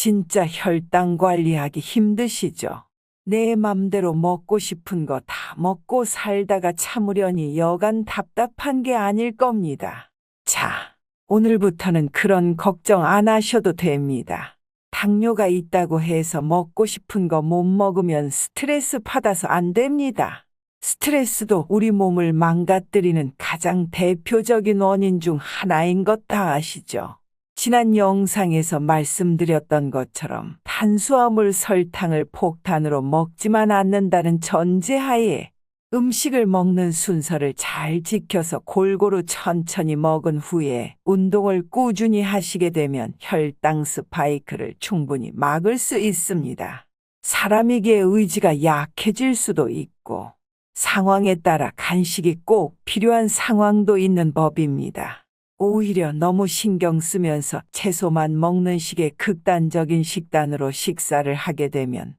진짜 혈당 관리하기 힘드시죠? 내 맘대로 먹고 싶은 거 다 먹고 살다가 참으려니 여간 답답한 게 아닐 겁니다. 자, 오늘부터는 그런 걱정 안 하셔도 됩니다. 당뇨가 있다고 해서 먹고 싶은 거 못 먹으면 스트레스 받아서 안 됩니다. 스트레스도 우리 몸을 망가뜨리는 가장 대표적인 원인 중 하나인 것 다 아시죠? 지난 영상에서 말씀드렸던 것처럼 탄수화물 설탕을 폭탄으로 먹지만 않는다는 전제하에 음식을 먹는 순서를 잘 지켜서 골고루 천천히 먹은 후에 운동을 꾸준히 하시게 되면 혈당 스파이크를 충분히 막을 수 있습니다. 사람에게 의지가 약해질 수도 있고 상황에 따라 간식이 꼭 필요한 상황도 있는 법입니다. 오히려 너무 신경 쓰면서 채소만 먹는 식의 극단적인 식단으로 식사를 하게 되면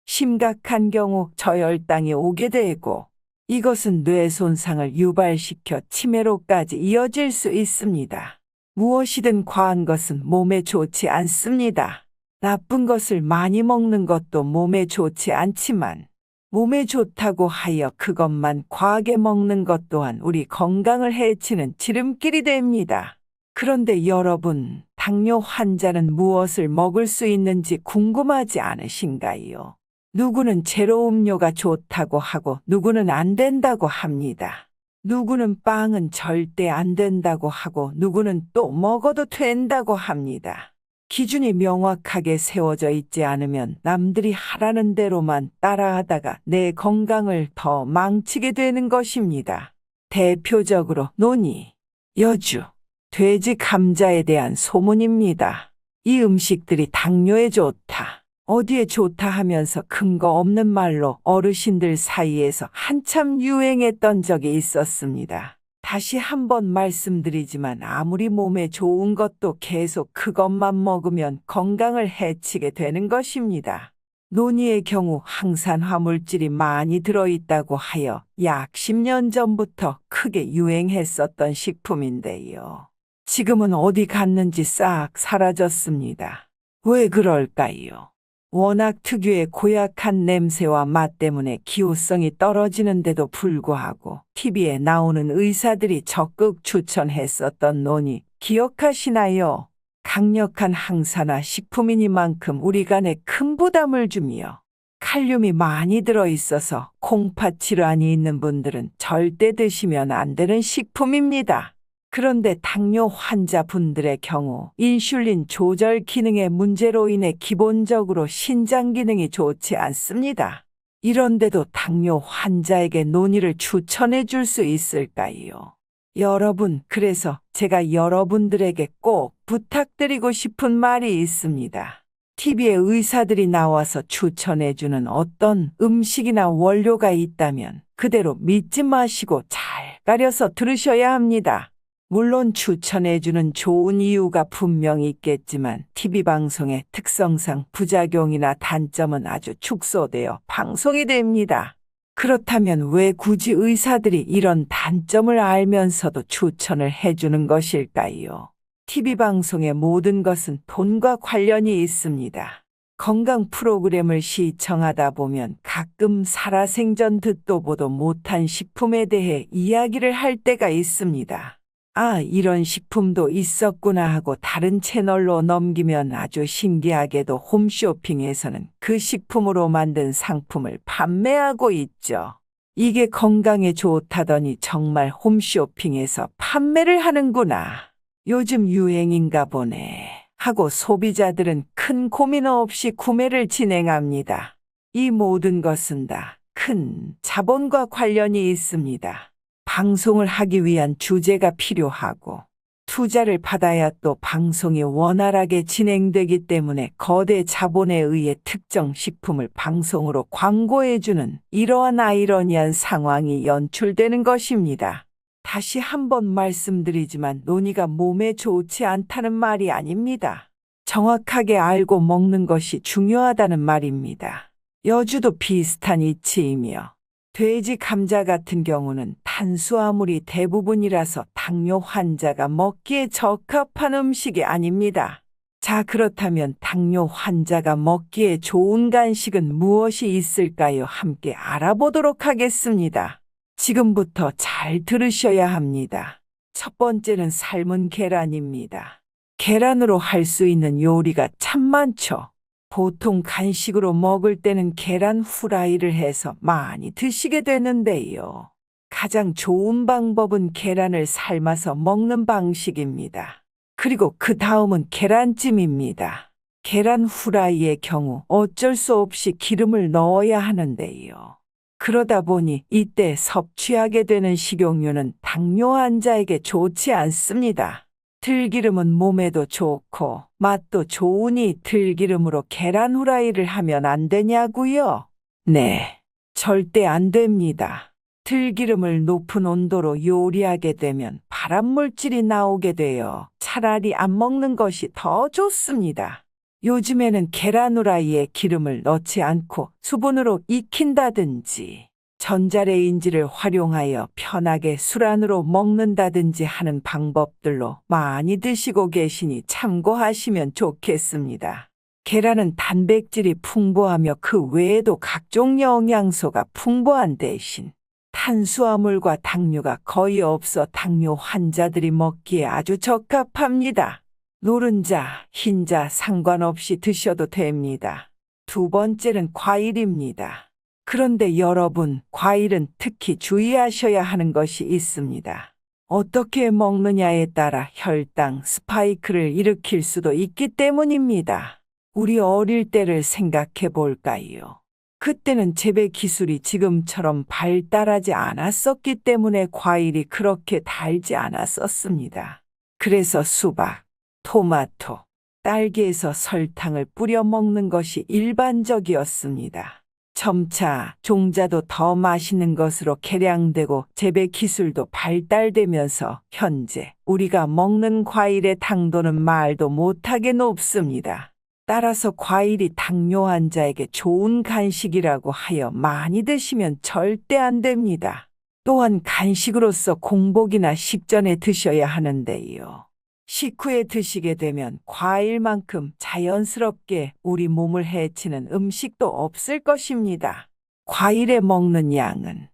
심각한 경우 저혈당이 오게 되고 이것은 뇌 손상을 유발시켜 치매로까지 이어질 수 있습니다. 무엇이든 과한 것은 몸에 좋지 않습니다. 나쁜 것을 많이 먹는 것도 몸에 좋지 않지만 몸에 좋다고 하여 그것만 과하게 먹는 것 또한 우리 건강을 해치는 지름길이 됩니다. 그런데 여러분, 당뇨 환자는 무엇을 먹을 수 있는지 궁금하지 않으신가요? 누구는 제로 음료가 좋다고 하고 누구는 안 된다고 합니다. 누구는 빵은 절대 안 된다고 하고 누구는 또 먹어도 된다고 합니다. 기준이 명확하게 세워져 있지 않으면 남들이 하라는 대로만 따라하다가 내 건강을 더 망치게 되는 것입니다. 대표적으로 노니, 여주, 돼지 감자에 대한 소문입니다. 이 음식들이 당뇨에 좋다, 어디에 좋다 하면서 근거 없는 말로 어르신들 사이에서 한참 유행했던 적이 있었습니다. 다시 한번 말씀드리지만 아무리 몸에 좋은 것도 계속 그것만 먹으면 건강을 해치게 되는 것입니다. 노니의 경우 항산화 물질이 많이 들어있다고 하여 약 10년 전부터 크게 유행했었던 식품인데요. 지금은 어디 갔는지 싹 사라졌습니다. 왜 그럴까요? 워낙 특유의 고약한 냄새와 맛 때문에 기호성이 떨어지는데도 불구하고 TV에 나오는 의사들이 적극 추천했었던 노니 기억하시나요? 강력한 항산화 식품이니만큼 우리 간에 큰 부담을 주며 칼륨이 많이 들어있어서 콩팥 질환이 있는 분들은 절대 드시면 안 되는 식품입니다. 그런데 당뇨 환자분들의 경우 인슐린 조절 기능의 문제로 인해 기본적으로 신장 기능이 좋지 않습니다. 이런데도 당뇨 환자에게 노니를 추천해 줄 수 있을까요? 여러분, 그래서 제가 여러분들에게 꼭 부탁드리고 싶은 말이 있습니다. TV에 의사들이 나와서 추천해 주는 어떤 음식이나 원료가 있다면 그대로 믿지 마시고 잘 가려서 들으셔야 합니다. 물론 추천해주는 좋은 이유가 분명히 있겠지만 TV방송의 특성상 부작용이나 단점은 아주 축소되어 방송이 됩니다. 그렇다면 왜 굳이 의사들이 이런 단점을 알면서도 추천을 해주는 것일까요? TV방송의 모든 것은 돈과 관련이 있습니다. 건강 프로그램을 시청하다 보면 가끔 살아생전 듣도 보도 못한 식품에 대해 이야기를 할 때가 있습니다. 아, 이런 식품도 있었구나 하고 다른 채널로 넘기면 아주 신기하게도 홈쇼핑에서는 그 식품으로 만든 상품을 판매하고 있죠. 이게 건강에 좋다더니 정말 홈쇼핑에서 판매를 하는구나. 요즘 유행인가 보네 하고 소비자들은 큰 고민 없이 구매를 진행합니다. 이 모든 것은 다 큰 자본과 관련이 있습니다. 방송을 하기 위한 주제가 필요하고 투자를 받아야 또 방송이 원활하게 진행되기 때문에 거대 자본에 의해 특정 식품을 방송으로 광고해주는 이러한 아이러니한 상황이 연출되는 것입니다. 다시 한번 말씀드리지만 노니가 몸에 좋지 않다는 말이 아닙니다. 정확하게 알고 먹는 것이 중요하다는 말입니다. 여주도 비슷한 이치이며 돼지 감자 같은 경우는 탄수화물이 대부분이라서 당뇨 환자가 먹기에 적합한 음식이 아닙니다. 자, 그렇다면 당뇨 환자가 먹기에 좋은 간식은 무엇이 있을까요? 함께 알아보도록 하겠습니다. 지금부터 잘 들으셔야 합니다. 첫 번째는 삶은 계란입니다. 계란으로 할 수 있는 요리가 참 많죠. 보통 간식으로 먹을 때는 계란 후라이를 해서 많이 드시게 되는데요. 가장 좋은 방법은 계란을 삶아서 먹는 방식입니다. 그리고 그 다음은 계란찜입니다. 계란 후라이의 경우 어쩔 수 없이 기름을 넣어야 하는데요. 그러다 보니 이때 섭취하게 되는 식용유는 당뇨 환자에게 좋지 않습니다. 들기름은 몸에도 좋고 맛도 좋으니 들기름으로 계란 후라이를 하면 안 되냐고요? 네, 절대 안 됩니다. 들기름을 높은 온도로 요리하게 되면 발암물질이 나오게 되어 차라리 안 먹는 것이 더 좋습니다. 요즘에는 계란 후라이에 기름을 넣지 않고 수분으로 익힌다든지 전자레인지를 활용하여 편하게 술 안으로 먹는다든지 하는 방법들로 많이 드시고 계시니 참고하시면 좋겠습니다. 계란은 단백질이 풍부하며 그 외에도 각종 영양소가 풍부한 대신 탄수화물과 당류가 거의 없어 당뇨 환자들이 먹기에 아주 적합합니다. 노른자, 흰자 상관없이 드셔도 됩니다. 두 번째는 과일입니다. 그런데 여러분, 과일은 특히 주의하셔야 하는 것이 있습니다. 어떻게 먹느냐에 따라 혈당 스파이크를 일으킬 수도 있기 때문입니다. 우리 어릴 때를 생각해 볼까요? 그때는 재배 기술이 지금처럼 발달하지 않았었기 때문에 과일이 그렇게 달지 않았었습니다. 그래서 수박, 토마토, 딸기에서 설탕을 뿌려 먹는 것이 일반적이었습니다. 점차 종자도 더 맛있는 것으로 개량되고 재배 기술도 발달되면서 현재 우리가 먹는 과일의 당도는 말도 못하게 높습니다. 따라서 과일이 당뇨 환자에게 좋은 간식이라고 하여 많이 드시면 절대 안 됩니다. 또한 간식으로서 공복이나 식전에 드셔야 하는데요. 식후에 드시게 되면 과일만큼 자연스럽게 우리 몸을 해치는 음식도 없을 것입니다. 과일에 먹는 양은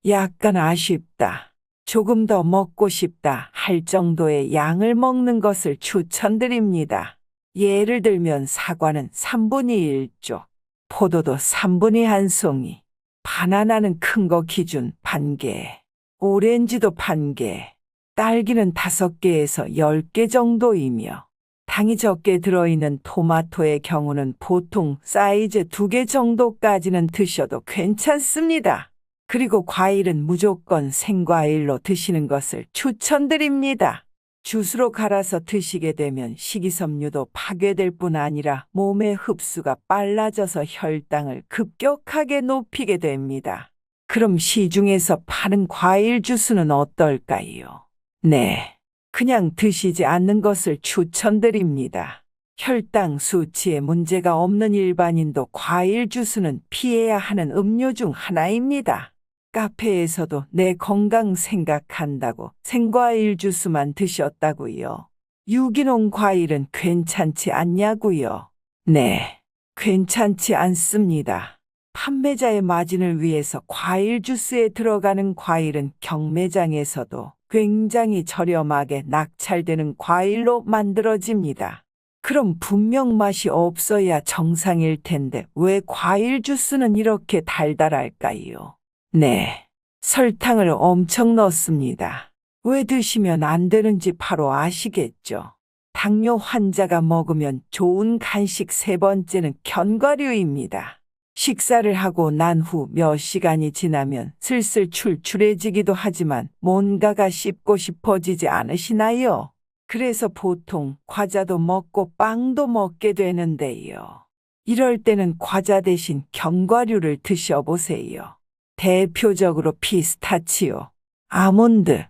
약간 아쉽다, 조금 더 먹고 싶다 할 정도의 양을 먹는 것을 추천드립니다. 예를 들면 사과는 3분의 1쪽, 포도도 3분의 1송이, 바나나는 큰 거 기준 반 개, 오렌지도 반 개, 딸기는 5개에서 10개 정도이며 당이 적게 들어있는 토마토의 경우는 보통 사이즈 2개 정도까지는 드셔도 괜찮습니다. 그리고 과일은 무조건 생과일로 드시는 것을 추천드립니다. 주스로 갈아서 드시게 되면 식이섬유도 파괴될 뿐 아니라 몸의 흡수가 빨라져서 혈당을 급격하게 높이게 됩니다. 그럼 시중에서 파는 과일 주스는 어떨까요? 네, 그냥 드시지 않는 것을 추천드립니다. 혈당 수치에 문제가 없는 일반인도 과일 주스는 피해야 하는 음료 중 하나입니다. 카페에서도 내 건강 생각한다고 생과일 주스만 드셨다고요. 유기농 과일은 괜찮지 않냐고요. 네, 괜찮지 않습니다. 판매자의 마진을 위해서 과일 주스에 들어가는 과일은 경매장에서도 굉장히 저렴하게 낙찰되는 과일로 만들어집니다. 그럼 분명 맛이 없어야 정상일 텐데 왜 과일 주스는 이렇게 달달할까요? 네, 설탕을 엄청 넣습니다. 왜 드시면 안 되는지 바로 아시겠죠? 당뇨 환자가 먹으면 좋은 간식 세 번째는 견과류입니다. 식사를 하고 난 후 몇 시간이 지나면 슬슬 출출해지기도 하지만 뭔가가 씹고 싶어지지 않으시나요? 그래서 보통 과자도 먹고 빵도 먹게 되는데요. 이럴 때는 과자 대신 견과류를 드셔보세요. 대표적으로 피스타치오, 아몬드,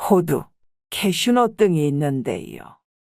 호두, 캐슈넛 등이 있는데요.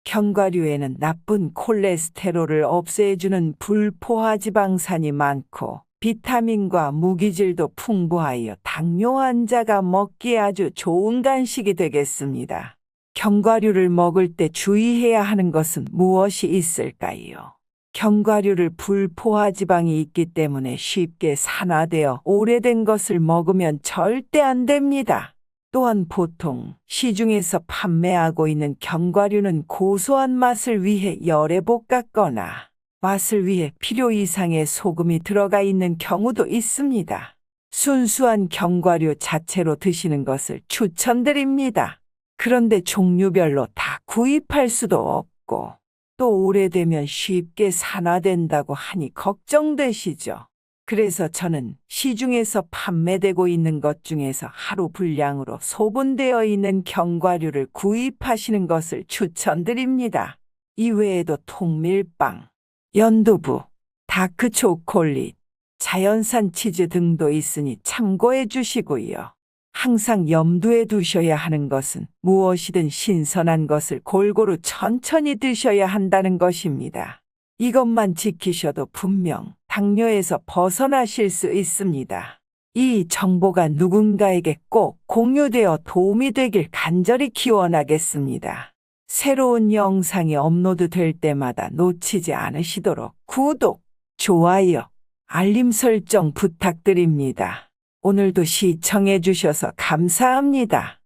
견과류에는 나쁜 콜레스테롤을 없애주는 불포화 지방산이 많고 비타민과 무기질도 풍부하여 당뇨 환자가 먹기에 아주 좋은 간식이 되겠습니다. 견과류를 먹을 때 주의해야 하는 것은 무엇이 있을까요? 견과류를 불포화 지방이 있기 때문에 쉽게 산화되어 오래된 것을 먹으면 절대 안 됩니다. 또한 보통 시중에서 판매하고 있는 견과류는 고소한 맛을 위해 열에 볶았거나 맛을 위해 필요 이상의 소금이 들어가 있는 경우도 있습니다. 순수한 견과류 자체로 드시는 것을 추천드립니다. 그런데 종류별로 다 구입할 수도 없고 또 오래되면 쉽게 산화된다고 하니 걱정되시죠? 그래서 저는 시중에서 판매되고 있는 것 중에서 하루 분량으로 소분되어 있는 견과류를 구입하시는 것을 추천드립니다. 이외에도 통밀빵, 연두부, 다크 초콜릿, 자연산 치즈 등도 있으니 참고해 주시고요. 항상 염두에 두셔야 하는 것은 무엇이든 신선한 것을 골고루 천천히 드셔야 한다는 것입니다. 이것만 지키셔도 분명 당뇨에서 벗어나실 수 있습니다. 이 정보가 누군가에게 꼭 공유되어 도움이 되길 간절히 기원하겠습니다. 새로운 영상이 업로드될 때마다 놓치지 않으시도록 구독, 좋아요, 알림 설정 부탁드립니다. 오늘도 시청해 주셔서 감사합니다.